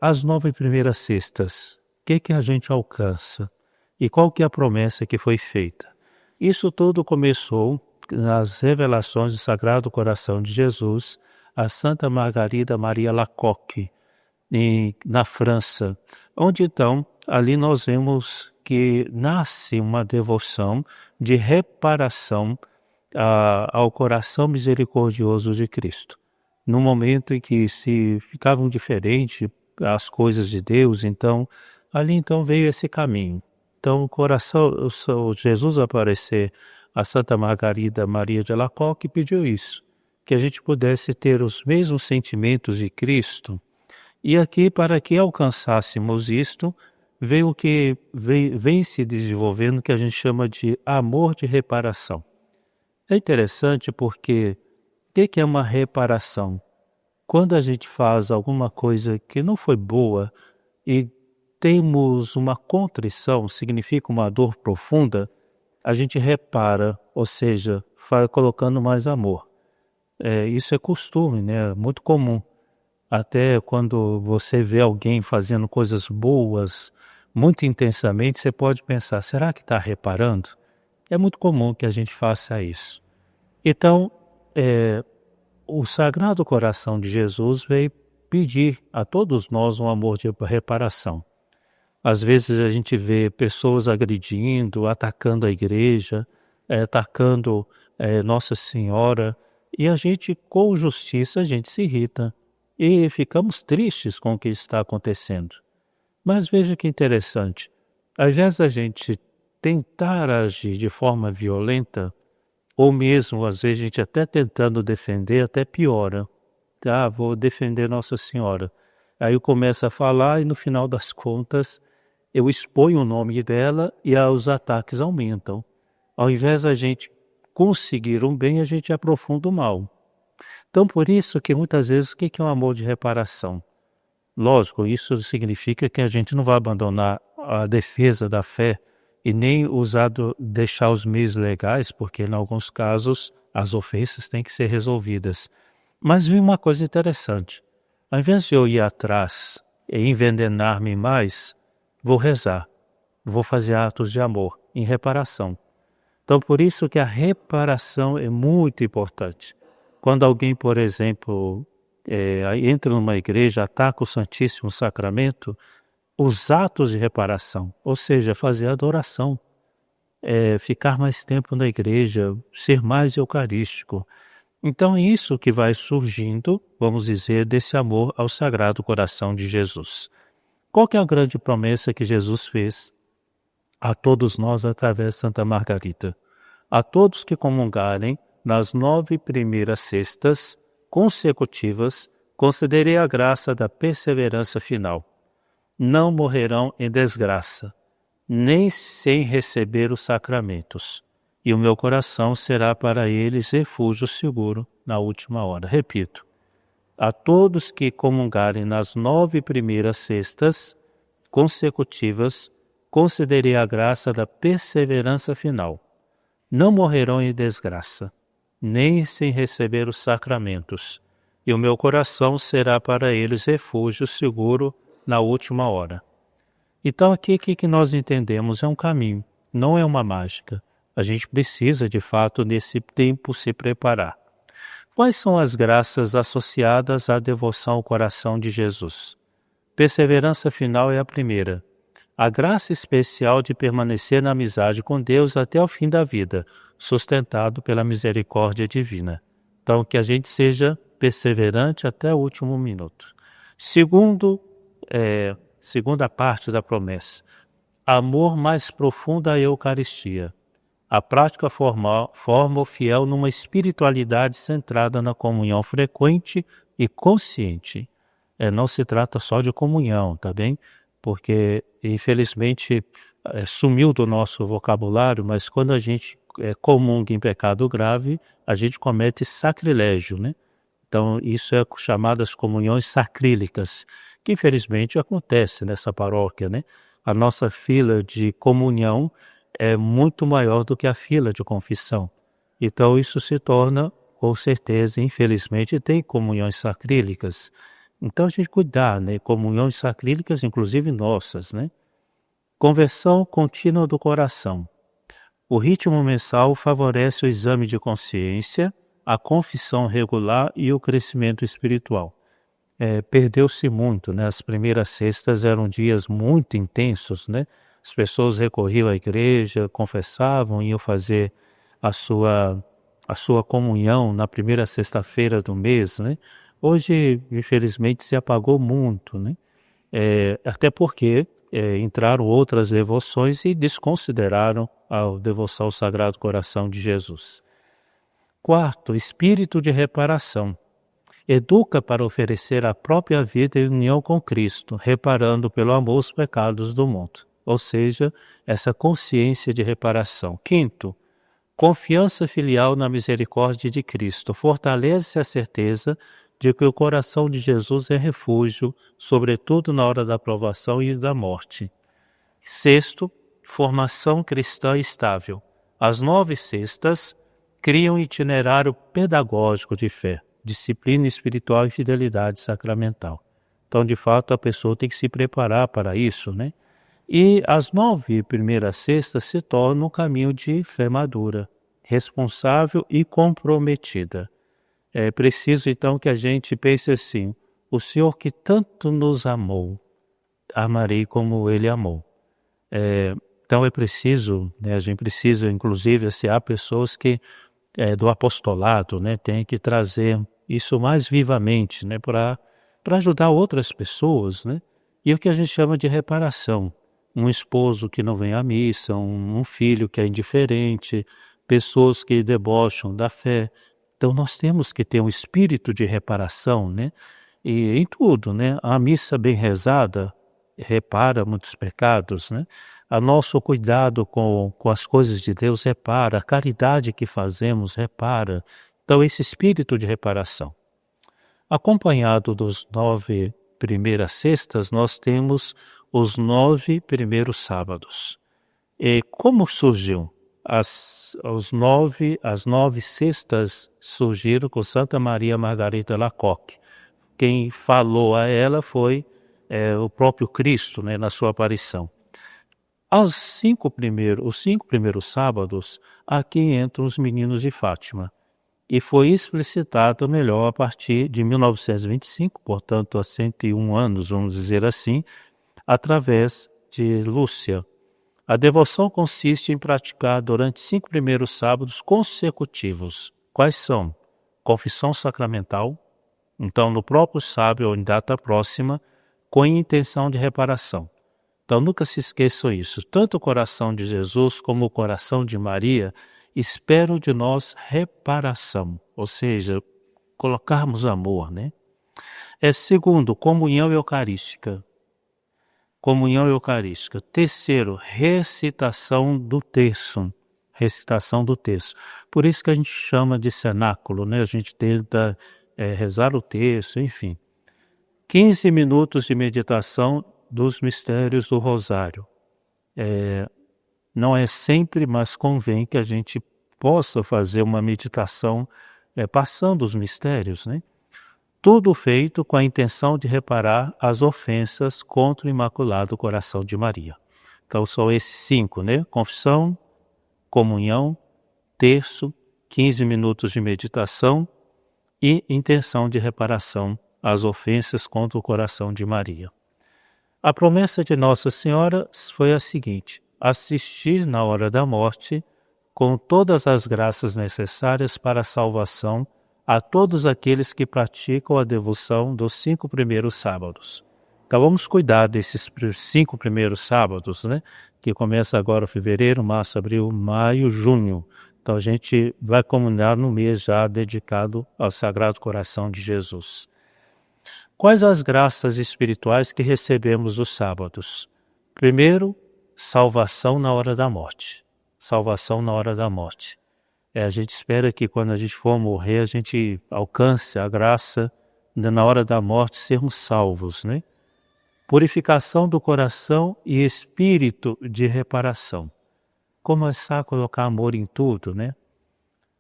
as 9 primeiras cestas, o que que a gente alcança? E qual que é a promessa que foi feita? Isso tudo começou nas revelações do Sagrado Coração de Jesus a Santa Margarida Maria Lacoque, na França, onde então ali nós vemos que nasce uma devoção de reparação ao coração misericordioso de Cristo. No momento em que se ficavam diferentes as coisas de Deus, então ali então veio esse caminho. Então o Jesus aparecer a Santa Margarida Maria de Alacoque pediu isso, que a gente pudesse ter os mesmos sentimentos de Cristo. E aqui, para que alcançássemos isto, veio o que vem se desenvolvendo, que a gente chama de amor de reparação. É interessante porque o que é uma reparação? Quando a gente faz alguma coisa que não foi boa e temos uma contrição, significa uma dor profunda, a gente repara, ou seja, colocando mais amor. Isso é costume, né? Muito comum. Até quando você vê alguém fazendo coisas boas muito intensamente, você pode pensar, será que está reparando? É muito comum que a gente faça isso. Então, o Sagrado Coração de Jesus veio pedir a todos nós um amor de reparação. Às vezes a gente vê pessoas agredindo, atacando a igreja, atacando Nossa Senhora, e a gente, com justiça, a gente se irrita e ficamos tristes com o que está acontecendo. Mas veja que interessante, ao invés da gente tentar agir de forma violenta, ou mesmo, às vezes, a gente até tentando defender, até piora. Tá, vou defender Nossa Senhora. Aí eu começo a falar e no final das contas eu exponho o nome dela e os ataques aumentam. Ao invés da gente conseguir um bem, a gente aprofunda o mal. Então, por isso que muitas vezes, o que é um amor de reparação? Lógico, isso significa que a gente não vai abandonar a defesa da fé e nem deixar os meios legais, porque em alguns casos as ofensas têm que ser resolvidas. Mas vem uma coisa interessante. Ao invés de eu ir atrás e envenenar-me mais, vou rezar, vou fazer atos de amor em reparação. Então, por isso que a reparação é muito importante. Quando alguém, por exemplo, entra numa igreja, ataca o Santíssimo Sacramento, os atos de reparação, ou seja, fazer adoração, ficar mais tempo na igreja, ser mais eucarístico. Então é isso que vai surgindo, vamos dizer, desse amor ao Sagrado Coração de Jesus. Qual que é a grande promessa que Jesus fez a todos nós através de Santa Margarida? A todos que comungarem nas 9 primeiras cestas consecutivas, concederei a graça da perseverança final. Não morrerão em desgraça, nem sem receber os sacramentos, e o meu coração será para eles refúgio seguro na última hora. Repito, a todos que comungarem nas 9 primeiras cestas consecutivas, concederei a graça da perseverança final. Não morrerão em desgraça, nem sem receber os sacramentos, e o meu coração será para eles refúgio seguro na última hora. Então aqui o que nós entendemos? É um caminho, não é uma mágica. A gente precisa, de fato, nesse tempo se preparar. Quais são as graças associadas à devoção ao coração de Jesus? Perseverança final é a primeira. A graça especial de permanecer na amizade com Deus até o fim da vida, sustentado pela misericórdia divina. Então, que a gente seja perseverante até o último minuto. Segunda parte da promessa. Amor mais profundo à Eucaristia. A prática forma o fiel numa espiritualidade centrada na comunhão frequente e consciente. Não se trata só de comunhão, tá bem? Porque, infelizmente, sumiu do nosso vocabulário, mas quando a gente comunga em pecado grave, a gente comete sacrilégio, né? Então, isso é chamadas comunhões sacrílicas, que infelizmente acontece nessa paróquia, né? A nossa fila de comunhão é muito maior do que a fila de confissão. Então, isso se torna, com certeza, infelizmente, tem comunhões sacrílicas. Então a gente cuidar, né? Comunhões sacrílicas, inclusive nossas, né? Conversão contínua do coração. O ritmo mensal favorece o exame de consciência, a confissão regular e o crescimento espiritual. Perdeu-se muito, né? As primeiras sextas eram dias muito intensos, né? As pessoas recorriam à igreja, confessavam, iam fazer a sua comunhão na primeira sexta-feira do mês, né? Hoje, infelizmente, se apagou muito, né? Até porque entraram outras devoções e desconsideraram a devoção ao Sagrado Coração de Jesus. Quarto, espírito de reparação. Educa para oferecer a própria vida em união com Cristo, reparando pelo amor os pecados do mundo. Ou seja, essa consciência de reparação. Quinto, confiança filial na misericórdia de Cristo. Fortalece a certeza de que o coração de Jesus é refúgio, sobretudo na hora da provação e da morte. Sexto, formação cristã estável. As 9 sextas criam um itinerário pedagógico de fé, disciplina espiritual e fidelidade sacramental. Então, de fato, a pessoa tem que se preparar para isso, né? E as 9 primeiras sextas se tornam um caminho de fé madura, responsável e comprometida. É preciso, então, que a gente pense assim: o Senhor que tanto nos amou, amarei como Ele amou. Então é preciso, né, a gente precisa, inclusive, há pessoas que do apostolado, né, tem que trazer isso mais vivamente, né, para ajudar outras pessoas, né? E o que a gente chama de reparação. Um esposo que não vem à missa, um filho que é indiferente, pessoas que debocham da fé. Então nós temos que ter um espírito de reparação, né? E em tudo, né? A missa bem rezada repara muitos pecados, né? O nosso cuidado com as coisas de Deus repara, a caridade que fazemos repara. Então esse espírito de reparação. Acompanhado dos 9 primeiras sextas, nós temos os 9 primeiros sábados. E como surgiu? As 9 sextas surgiram com Santa Maria Margarida Alacoque. Quem falou a ela foi o próprio Cristo, né, na sua aparição. Os 5 primeiros sábados, aqui entram os meninos de Fátima. E foi explicitado melhor a partir de 1925, portanto há 101 anos, vamos dizer assim, através de Lúcia. A devoção consiste em praticar durante 5 primeiros sábados consecutivos. Quais são? Confissão sacramental, então no próprio sábado ou em data próxima, com intenção de reparação. Então nunca se esqueçam isso, tanto o coração de Jesus como o coração de Maria esperam de nós reparação, ou seja, colocarmos amor, né? Segundo, comunhão eucarística. Comunhão eucarística. Terceiro, recitação do terço. Recitação do terço. Por isso que a gente chama de cenáculo, né? A gente tenta rezar o terço, enfim. 15 minutos de meditação dos mistérios do Rosário. Não é sempre, mas convém que a gente possa fazer uma meditação passando os mistérios, né? Tudo feito com a intenção de reparar as ofensas contra o Imaculado Coração de Maria. Então são esses 5, né? Confissão, comunhão, terço, 15 minutos de meditação e intenção de reparação às ofensas contra o Coração de Maria. A promessa de Nossa Senhora foi a seguinte: assistir na hora da morte com todas as graças necessárias para a salvação a todos aqueles que praticam a devoção dos 5 primeiros sábados. Então vamos cuidar desses 5 primeiros sábados, né? Que começa agora fevereiro, março, abril, maio, junho. Então a gente vai comungar no mês já dedicado ao Sagrado Coração de Jesus. Quais as graças espirituais que recebemos os sábados? Primeiro, salvação na hora da morte. Salvação na hora da morte. A gente espera que quando a gente for morrer, a gente alcance a graça de, na hora da morte, sermos salvos, né? Purificação do coração e espírito de reparação. Começar a colocar amor em tudo, né?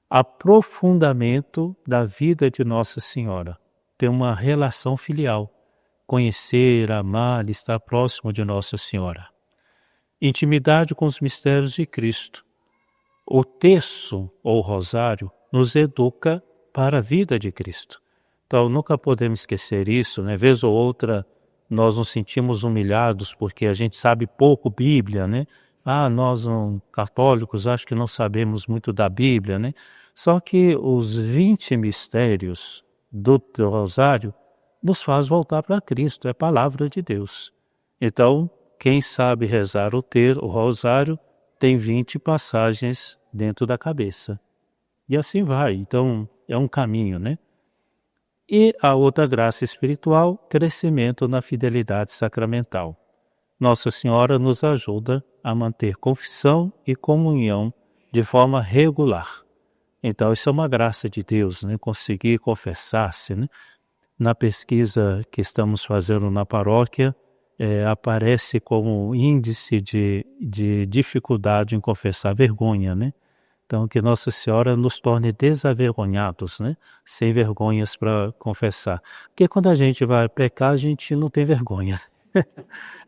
Aprofundamento da vida de Nossa Senhora. ter uma relação filial, conhecer, amar, estar próximo de Nossa Senhora. Intimidade com os mistérios de Cristo. O terço ou rosário nos educa para a vida de Cristo. Então, nunca podemos esquecer isso, né? Vez ou outra, nós nos sentimos humilhados porque a gente sabe pouco Bíblia, né? Nós católicos acho que não sabemos muito da Bíblia, né? Só que os 20 mistérios do rosário nos faz voltar para Cristo, é a palavra de Deus. Então, quem sabe rezar o rosário tem 20 passagens dentro da cabeça. E assim vai, então é um caminho, né? E a outra graça espiritual, crescimento na fidelidade sacramental. Nossa Senhora nos ajuda a manter confissão e comunhão de forma regular. Então, isso é uma graça de Deus, né? Conseguir confessar-se, né? Na pesquisa que estamos fazendo na paróquia, aparece como índice de dificuldade em confessar vergonha, né? Então, que Nossa Senhora nos torne desavergonhados, né? Sem vergonhas para confessar. Porque quando a gente vai pecar, a gente não tem vergonha.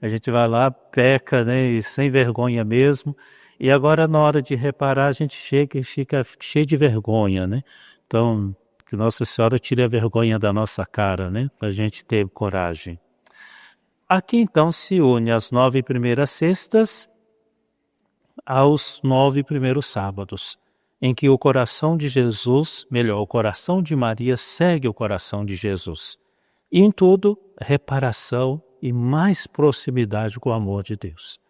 A gente vai lá, peca, né? E sem vergonha mesmo. E agora, na hora de reparar, a gente chega e fica cheio de vergonha, né? Então, que Nossa Senhora tire a vergonha da nossa cara, né? Para a gente ter coragem. Aqui, então, se une as 9 primeiras sextas aos 9 primeiros sábados, em que o coração de Jesus, melhor, o coração de Maria segue o coração de Jesus. E em tudo, reparação e mais proximidade com o amor de Deus.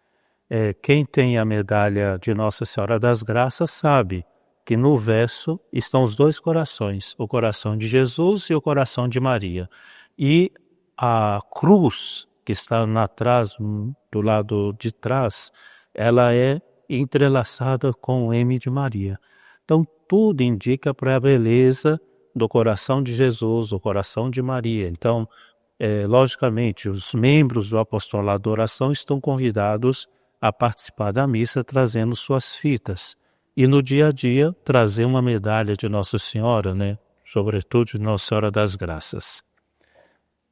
Quem tem a medalha de Nossa Senhora das Graças sabe que no verso estão os 2 corações, o coração de Jesus e o coração de Maria. E a cruz que está atrás, do lado de trás, ela é entrelaçada com o M de Maria. Então, tudo indica para a beleza do coração de Jesus, o coração de Maria. Então, logicamente, os membros do apostolado da oração estão convidados a participar da missa trazendo suas fitas. E no dia a dia, trazer uma medalha de Nossa Senhora, né? Sobretudo de Nossa Senhora das Graças.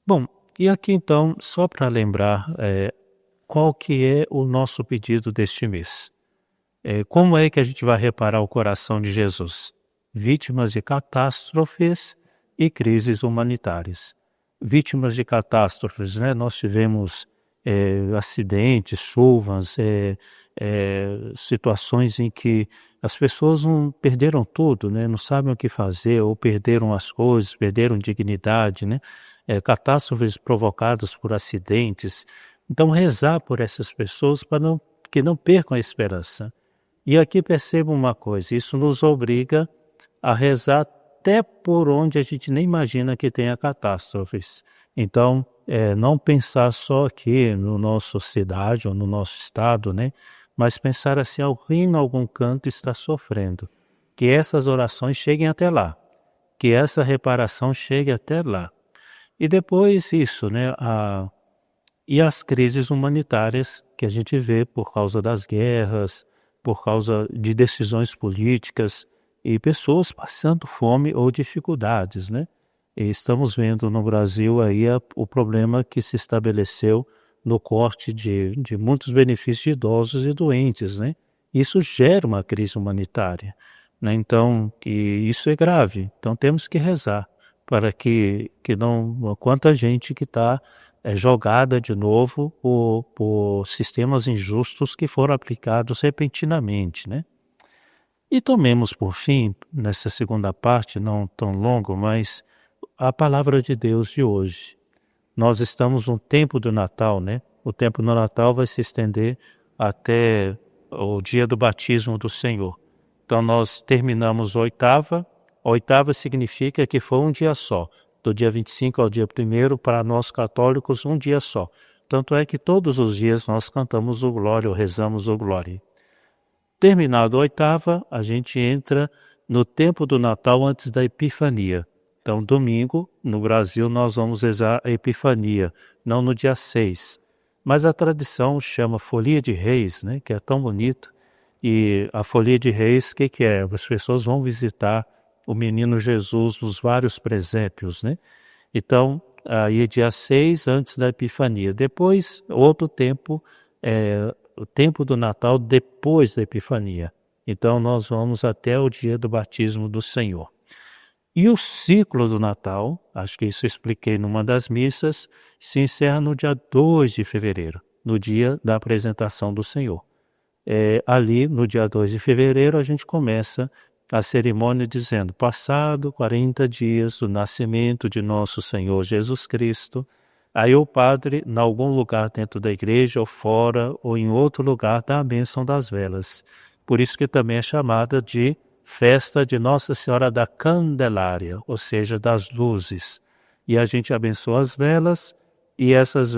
Bom, e aqui então, só para lembrar qual que é o nosso pedido deste mês. Como é que a gente vai reparar o coração de Jesus? Vítimas de catástrofes e crises humanitárias. Vítimas de catástrofes, né? Nós tivemos acidentes, chuvas, situações em que as pessoas perderam tudo, né? Não sabem o que fazer, ou perderam as coisas, perderam dignidade, né? Catástrofes provocadas por acidentes. Então, rezar por essas pessoas para que não percam a esperança. E aqui perceba uma coisa, isso nos obriga a rezar até por onde a gente nem imagina que tenha catástrofes. Então, não pensar só aqui no nossa cidade ou no nosso estado, né? Mas pensar assim, alguém em algum canto está sofrendo. Que essas orações cheguem até lá. Que essa reparação chegue até lá. E depois isso, né? E as crises humanitárias que a gente vê por causa das guerras, por causa de decisões políticas e pessoas passando fome ou dificuldades, né? E estamos vendo no Brasil aí o problema que se estabeleceu no corte de muitos benefícios de idosos e doentes, né? Isso gera uma crise humanitária, né? Então, e isso é grave. Então temos que rezar para que não, quanta gente que está jogada de novo por sistemas injustos que foram aplicados repentinamente, né? E tomemos por fim, nessa segunda parte, não tão longo, mas a palavra de Deus de hoje. Nós estamos no tempo do Natal, né? O tempo do Natal vai se estender até o dia do batismo do Senhor. Então nós terminamos a oitava. A oitava significa que foi um dia só. Do dia 25 ao dia 1º, para nós católicos, um dia só. Tanto é que todos os dias nós cantamos o Glória ou rezamos o Glória. Terminado a oitava, a gente entra no tempo do Natal antes da Epifania. Então, domingo, no Brasil, nós vamos rezar a Epifania, não no dia 6. Mas a tradição chama Folia de Reis, né, que é tão bonito. E a Folia de Reis, o que é? As pessoas vão visitar o menino Jesus nos vários presépios, né? Então, aí dia 6 antes da Epifania. Depois, outro tempo, o tempo do Natal depois da Epifania. Então, nós vamos até o dia do batismo do Senhor. E o ciclo do Natal, acho que isso eu expliquei numa das missas, se encerra no dia 2 de fevereiro, no dia da apresentação do Senhor. Ali, no dia 2 de fevereiro, a gente começa a cerimônia dizendo: passado 40 dias do nascimento de nosso Senhor Jesus Cristo, aí o padre, em algum lugar dentro da igreja ou fora, ou em outro lugar, dá a bênção das velas. Por isso que também é chamada de festa de Nossa Senhora da Candelária, ou seja, das luzes. E a gente abençoa as velas, e essas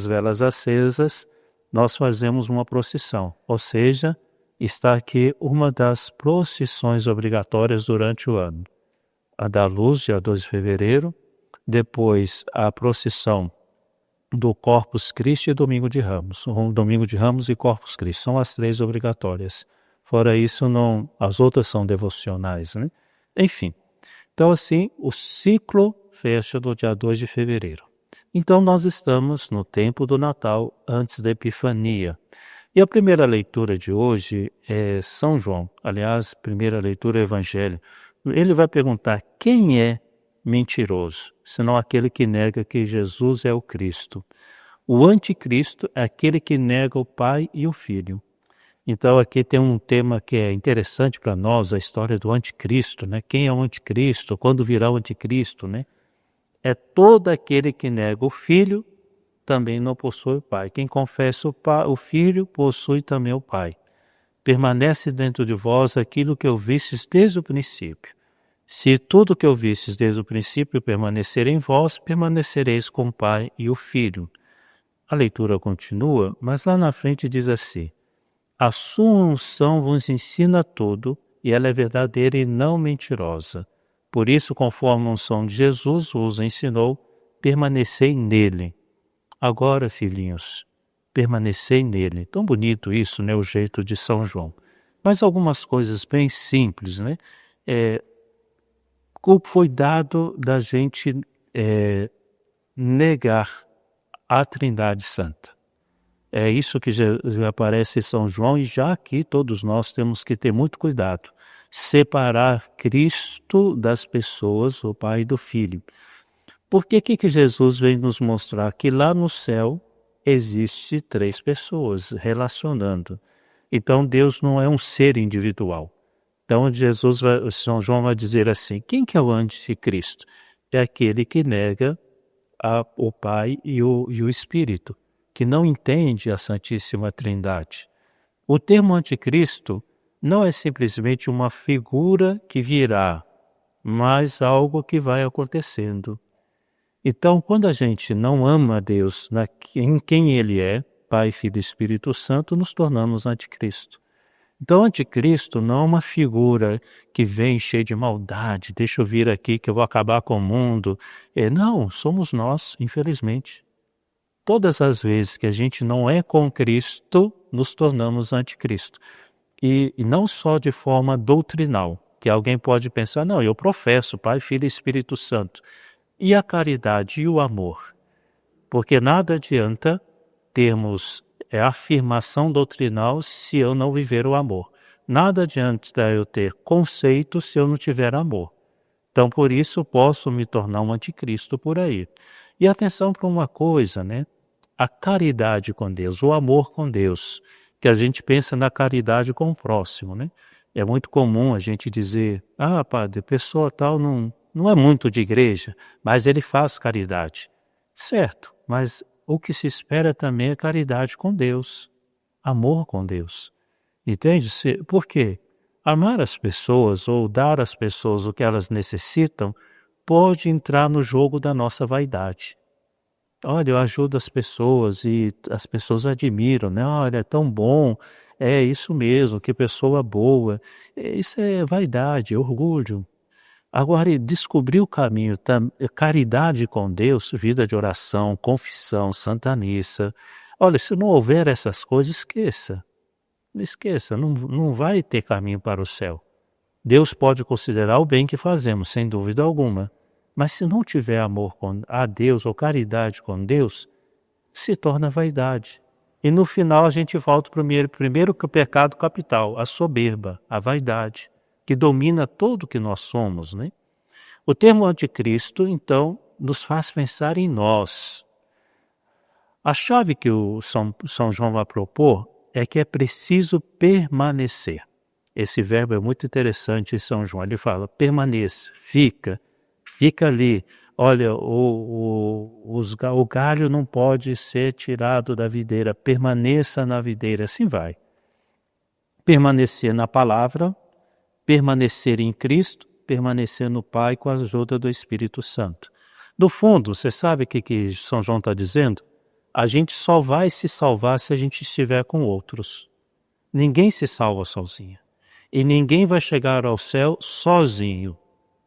velas acesas, nós fazemos uma procissão, ou seja, está aqui uma das procissões obrigatórias durante o ano. A da luz, dia 12 de fevereiro, depois a procissão do Corpus Christi e Domingo de Ramos. Domingo de Ramos e Corpus Christi são as 3 obrigatórias. Fora isso, não, as outras são devocionais, né? Enfim, então assim, o ciclo fecha no dia 2 de fevereiro. Então nós estamos no tempo do Natal, antes da Epifania. E a primeira leitura de hoje é São João, aliás, primeira leitura é o Evangelho. Ele vai perguntar: quem é mentiroso, senão aquele que nega que Jesus é o Cristo? O anticristo é aquele que nega o Pai e o Filho. Então aqui tem um tema que é interessante para nós, a história do anticristo, né? Quem é o anticristo? Quando virá o anticristo, né? É todo aquele que nega o Filho, também não possui o Pai. Quem confessa o Filho, possui também o Pai. Permanece dentro de vós aquilo que ouvistes desde o princípio. Se tudo que ouvistes desde o princípio permanecer em vós, permanecereis com o Pai e o Filho. A leitura continua, mas lá na frente diz assim: a sua unção vos ensina tudo, e ela é verdadeira e não mentirosa. Por isso, conforme a unção de Jesus vos ensinou, permanecei nele. Agora, filhinhos, permanecei nele. Tão bonito isso, né? O jeito de São João. Mas algumas coisas bem simples, né? Foi dado da gente negar a Trindade Santa. É isso que já aparece em São João, e já aqui todos nós temos que ter muito cuidado. Separar Cristo das pessoas, o Pai e do Filho. Porque que Jesus vem nos mostrar? Que lá no céu existe 3 pessoas relacionando. Então Deus não é um ser individual. Então São João vai dizer assim: quem que é o anticristo? É aquele que nega o Pai e o Espírito, que não entende a Santíssima Trindade. O termo anticristo não é simplesmente uma figura que virá, mas algo que vai acontecendo. Então, quando a gente não ama a Deus em quem Ele é, Pai, Filho e Espírito Santo, nos tornamos anticristo. Então, anticristo não é uma figura que vem cheia de maldade: deixa eu vir aqui que eu vou acabar com o mundo. Não, somos nós, infelizmente. Todas as vezes que a gente não é com Cristo, nos tornamos anticristo. E não só de forma doutrinal, que alguém pode pensar: não, eu professo Pai, Filho e Espírito Santo. E a caridade e o amor? Porque nada adianta termos afirmação doutrinal se eu não viver o amor. Nada adianta eu ter conceito se eu não tiver amor. Então, por isso, posso me tornar um anticristo por aí. E atenção para uma coisa, né? A caridade com Deus, o amor com Deus, que a gente pensa na caridade com o próximo, né? É muito comum a gente dizer: ah, padre, pessoa tal não é muito de igreja, mas ele faz caridade. Certo, mas o que se espera também é caridade com Deus, amor com Deus. Entende? Por quê? Amar as pessoas ou dar às pessoas o que elas necessitam pode entrar no jogo da nossa vaidade. Olha, eu ajudo as pessoas e as pessoas admiram, né? Olha, é tão bom, é isso mesmo, que pessoa boa. Isso é vaidade, é orgulho. Agora, descobrir o caminho, caridade com Deus, vida de oração, confissão, Santa Missa. Olha, se não houver essas coisas, esqueça. Esqueça, não vai ter caminho para o céu. Deus pode considerar o bem que fazemos, sem dúvida alguma, Mas se não tiver amor a Deus ou caridade com Deus, se torna vaidade. E no final a gente volta para o primeiro pecado capital, a soberba, a vaidade, que domina tudo que nós somos, né? O termo anticristo, então, nos faz pensar em nós. A chave que o São João vai propor é que é preciso permanecer. Esse verbo é muito interessante em São João. Ele fala, permaneça, fica ali. Olha, o galho não pode ser tirado da videira, permaneça na videira, assim vai. Permanecer na palavra, permanecer em Cristo, permanecer no Pai com a ajuda do Espírito Santo. No fundo, você sabe o que São João está dizendo? A gente só vai se salvar se a gente estiver com outros. Ninguém se salva sozinho. E ninguém vai chegar ao céu sozinho,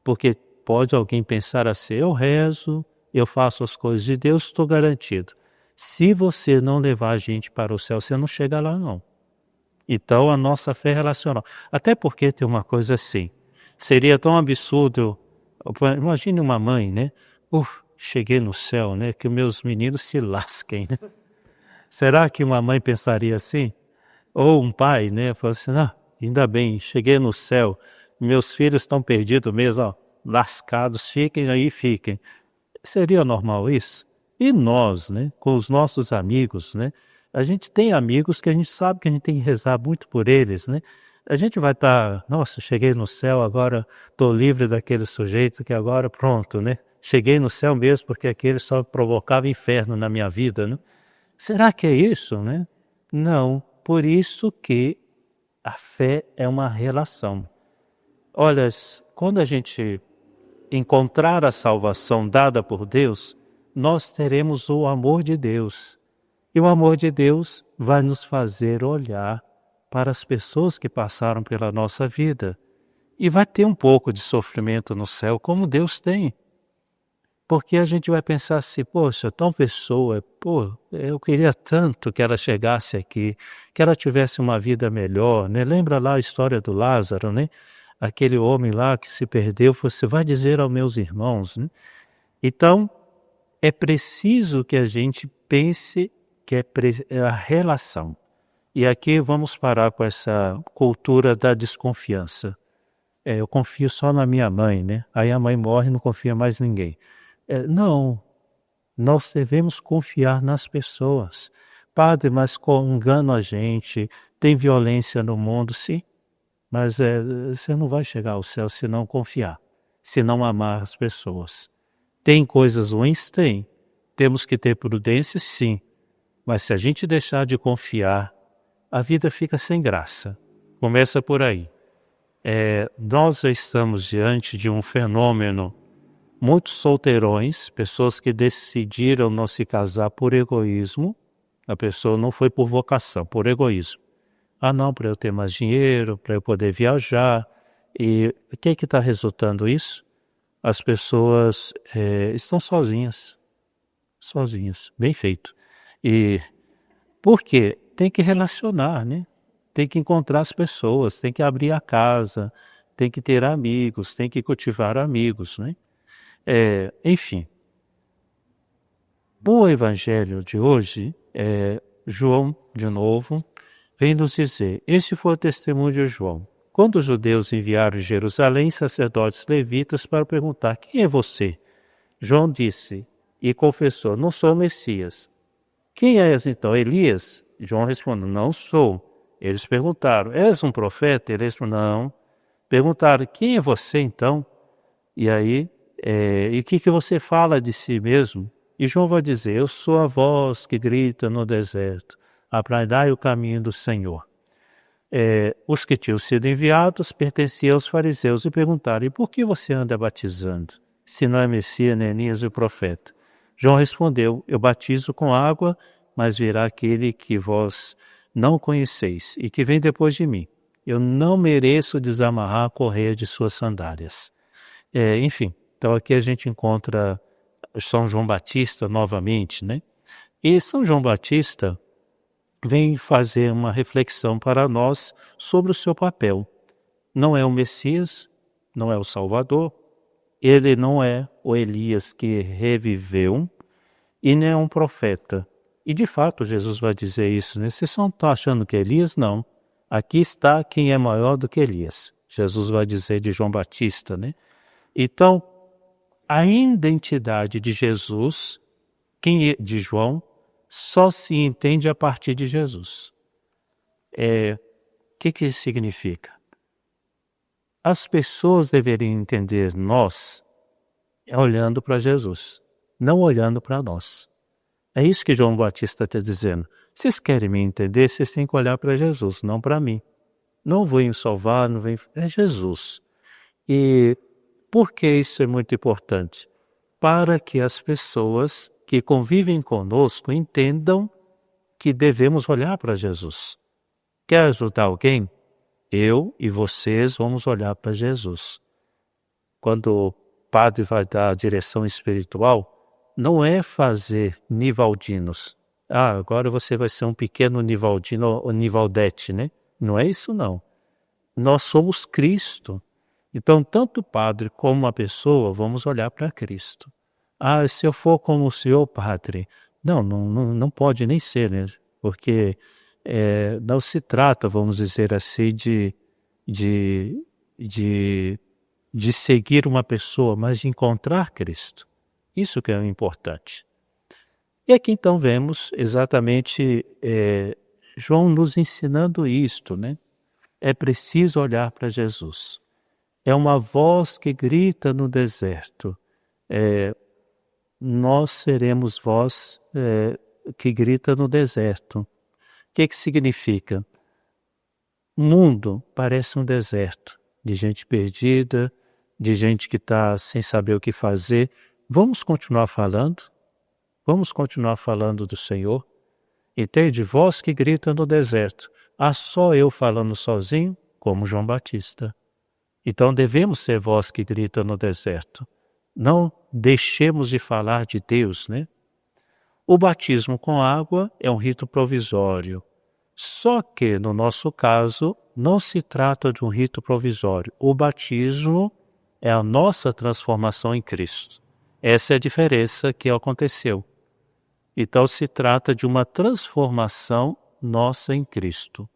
porque pode alguém pensar assim, eu rezo, eu faço as coisas de Deus, estou garantido. Se você não levar a gente para o céu, você não chega lá não. Então a nossa fé é relacional. Até porque tem uma coisa assim, seria tão absurdo, imagine uma mãe, né? Cheguei no céu, né? Que meus meninos se lasquem, né? Será que uma mãe pensaria assim? Ou um pai, né? Fala assim, ainda bem, cheguei no céu, meus filhos estão perdidos mesmo, ó, lascados, fiquem aí, fiquem. Seria normal isso? E nós, né? Com os nossos amigos, né? A gente tem amigos que a gente sabe que a gente tem que rezar muito por eles, né? A gente vai estar, nossa, cheguei no céu, agora estou livre daquele sujeito que agora pronto, né? Cheguei no céu mesmo porque aquele só provocava inferno na minha vida, né? Será que é isso, né? Não, por isso que a fé é uma relação. Olha, quando a gente encontrar a salvação dada por Deus, nós teremos o amor de Deus. E o amor de Deus vai nos fazer olhar para as pessoas que passaram pela nossa vida. E vai ter um pouco de sofrimento no céu, como Deus tem. Porque a gente vai pensar assim, poxa, tal pessoa, eu queria tanto que ela chegasse aqui, que ela tivesse uma vida melhor, né? Lembra lá a história do Lázaro, né? Aquele homem lá que se perdeu, você vai dizer aos meus irmãos, né? Então, é preciso que a gente pense que é a relação. E aqui vamos parar com essa cultura da desconfiança. Eu confio só na minha mãe, né? Aí a mãe morre e não confia mais em ninguém. Não, nós devemos confiar nas pessoas. Padre, mas engana a gente, tem violência no mundo, sim. Mas você não vai chegar ao céu se não confiar, se não amar as pessoas. Tem coisas ruins? Tem. Temos que ter prudência? Sim. Mas se a gente deixar de confiar, a vida fica sem graça. Começa por aí. Nós já estamos diante de um fenômeno. Muitos solteirões, pessoas que decidiram não se casar por egoísmo, a pessoa não foi por vocação, por egoísmo. Não, para eu ter mais dinheiro, para eu poder viajar. E o que está resultando isso? As pessoas estão sozinhas, bem feito. E por quê? Tem que relacionar, né? Tem que encontrar as pessoas, tem que abrir a casa, tem que ter amigos, tem que cultivar amigos, né? Enfim, o evangelho de hoje, João, de novo, vem nos dizer, este foi o testemunho de João. Quando os judeus enviaram em Jerusalém sacerdotes levitas para perguntar, quem é você? João disse e confessou, não sou o Messias. Quem és então, Elias? João respondeu, não sou. Eles perguntaram, és um profeta? Ele respondeu, não. Perguntaram, quem é você então? E aí, e o que você fala de si mesmo? E João vai dizer, eu sou a voz que grita no deserto, aplainai o caminho do Senhor. Os que tinham sido enviados pertenciam aos fariseus e perguntaram, e por que você anda batizando, se não é Messias, nem Elias o profeta? João respondeu, eu batizo com água, mas virá aquele que vós não conheceis e que vem depois de mim. Eu não mereço desamarrar a correia de suas sandálias. Enfim, então aqui a gente encontra São João Batista novamente, né? E São João Batista vem fazer uma reflexão para nós sobre o seu papel. Não é o Messias, não é o Salvador, ele não é o Elias que reviveu e nem é um profeta. E de fato Jesus vai dizer isso, né? Vocês não estão achando que é Elias? Não. Aqui está quem é maior do que Elias. Jesus vai dizer de João Batista, né? Então, a identidade de Jesus, de João, só se entende a partir de Jesus. O que isso significa? As pessoas deveriam entender nós olhando para Jesus, não olhando para nós. É isso que João Batista está dizendo. Vocês querem me entender, vocês têm que olhar para Jesus, não para mim. Não venho salvar, não venho... É Jesus. E por que isso é muito importante? Para que as pessoas que convivem conosco entendam que devemos olhar para Jesus. Quer ajudar alguém? Eu e vocês vamos olhar para Jesus. Quando o padre vai dar a direção espiritual, não é fazer nivaldinos. Agora você vai ser um pequeno nivaldino ou nivaldete, né? Não é isso não. Nós somos Cristo. Então, tanto o padre como a pessoa, vamos olhar para Cristo. Se eu for como o senhor padre, não pode nem ser, né? Porque não se trata, vamos dizer assim, de seguir uma pessoa, mas de encontrar Cristo. Isso que é o importante. E aqui então vemos exatamente João nos ensinando isto, né? É preciso olhar para Jesus. É uma voz que grita no deserto. Nós seremos voz que grita no deserto. O que significa? O mundo parece um deserto, de gente perdida, de gente que está sem saber o que fazer. Vamos continuar falando? Vamos continuar falando do Senhor? Entende? Voz que grita no deserto. Só eu falando sozinho, como João Batista. Então devemos ser voz que grita no deserto. Não deixemos de falar de Deus, né? O batismo com água é um rito provisório. Só que, no nosso caso, não se trata de um rito provisório. O batismo é a nossa transformação em Cristo. Essa é a diferença que aconteceu. Então se trata de uma transformação nossa em Cristo.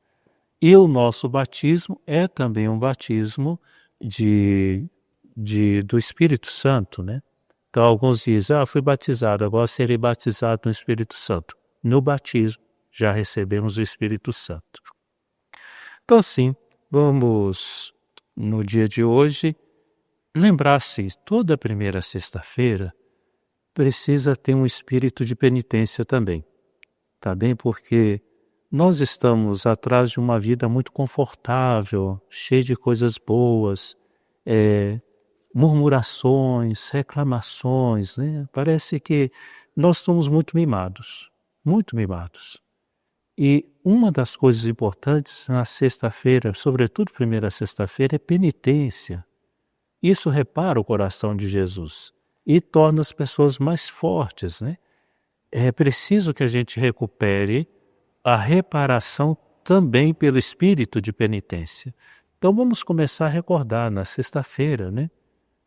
E o nosso batismo é também um batismo do Espírito Santo, né? Então alguns dizem, fui batizado, agora serei batizado no Espírito Santo. No batismo já recebemos o Espírito Santo. Então assim, vamos no dia de hoje lembrar-se, toda primeira sexta-feira precisa ter um espírito de penitência também, tá bem? Porque nós estamos atrás de uma vida muito confortável, cheia de coisas boas, murmurações, reclamações, né? Parece que nós estamos muito mimados, muito mimados. E uma das coisas importantes na sexta-feira, sobretudo primeira sexta-feira, é penitência. Isso repara o coração de Jesus e torna as pessoas mais fortes, né? É preciso que a gente recupere a reparação também pelo espírito de penitência. Então vamos começar a recordar na sexta-feira, né?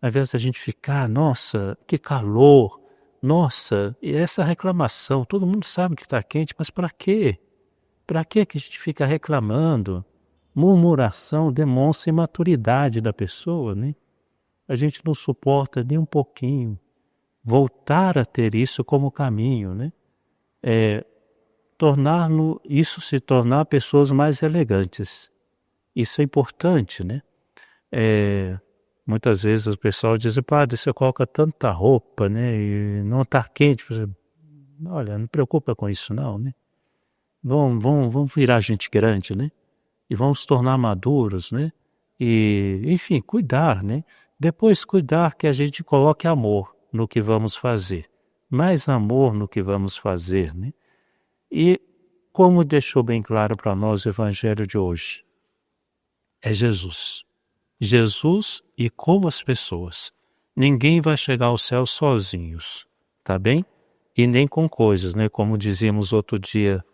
Ao invés da gente ficar, nossa, que calor, nossa, e essa reclamação, todo mundo sabe que está quente, mas para quê? Para que a gente fica reclamando? Murmuração demonstra imaturidade da pessoa, né? A gente não suporta nem um pouquinho. Voltar a ter isso como caminho, né? Isso se tornar pessoas mais elegantes. Isso é importante, né? Muitas vezes o pessoal diz, padre, você coloca tanta roupa, né? E não está quente. Olha, não preocupa com isso não, né? Vamos virar gente grande, né? E vamos se tornar maduros, né? E, enfim, cuidar, né? Depois cuidar que a gente coloque amor no que vamos fazer. Mais amor no que vamos fazer, né? E como deixou bem claro para nós o evangelho de hoje, é Jesus. Jesus e com as pessoas. Ninguém vai chegar ao céu sozinhos, tá bem? E nem com coisas, né? Como dizíamos outro dia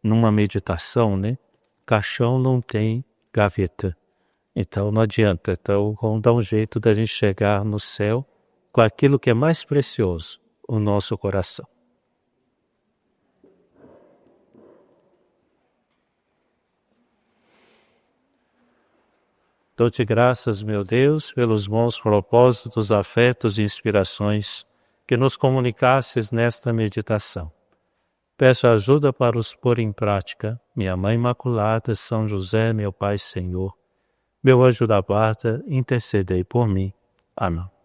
numa meditação, né? Caixão não tem gaveta. Então não adianta. Então vamos dar um jeito da gente chegar no céu com aquilo que é mais precioso, o nosso coração. Dou-te graças, meu Deus, pelos bons propósitos, afetos e inspirações que nos comunicastes nesta meditação. Peço ajuda para os pôr em prática. Minha Mãe Imaculada, São José, meu Pai Senhor, meu anjo da guarda, intercedei por mim. Amém.